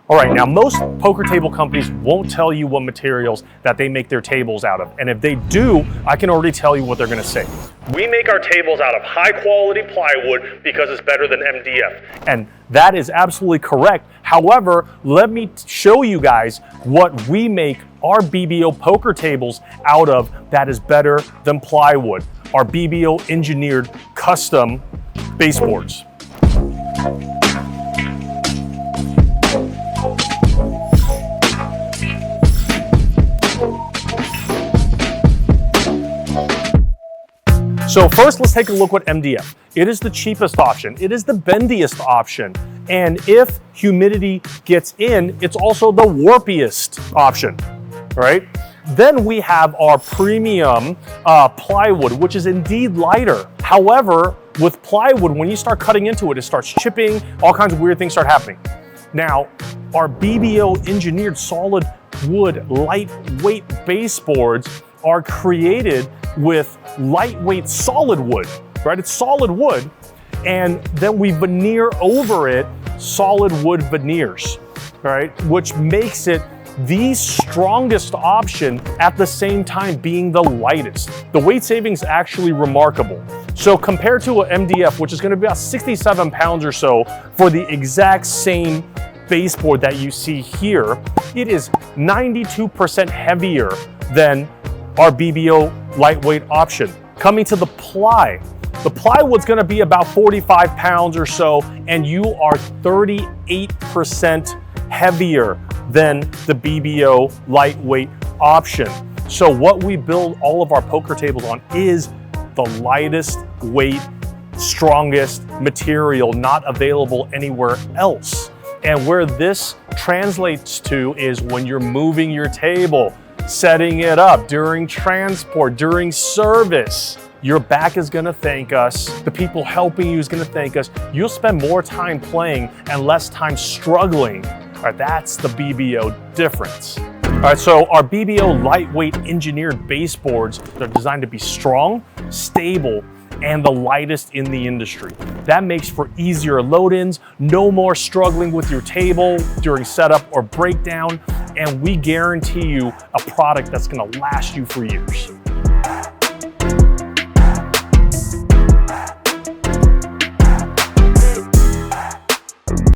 All right, now most poker table companies won't tell you what materials that they make their tables out of. And if they do, I can already tell you what they're gonna say. We make our tables out of high quality plywood because it's better than MDF. And that is absolutely correct. However, let me show you guys what we make our BBO poker tables out of that is better than plywood. Our BBO engineered custom baseboards. So first, let's take a look at MDF. It is the cheapest option. It is the bendiest option. And if humidity gets in, it's also the warpiest option, right? Then we have our premium plywood, which is indeed lighter. However, with plywood, when you start cutting into it, it starts chipping, all kinds of weird things start happening. Now, our BBO engineered solid wood lightweight baseboards are created with lightweight solid wood, right? It's solid wood, and then we veneer over it solid wood veneers, right? Which makes it the strongest option at the same time being the lightest. The weight savings is actually remarkable. So compared to an MDF, which is gonna be about 67 pounds or so for the exact same baseboard that you see here, it is 92% heavier than our BBO lightweight option. Coming to the plywood's gonna be about 45 pounds or so, and you are 38% heavier than the BBO lightweight option. So what we build all of our poker tables on is the lightest weight, strongest material not available anywhere else. And where this translates to is when you're moving your table, setting it up, during transport, during service. Your back is gonna thank us. The people helping you is gonna thank us. You'll spend more time playing and less time struggling. All right, that's the BBO difference. All right, so our BBO lightweight engineered baseboards, they're designed to be strong, stable, and the lightest in the industry. That makes for easier load-ins, no more struggling with your table during setup or breakdown, and we guarantee you a product that's gonna last you for years.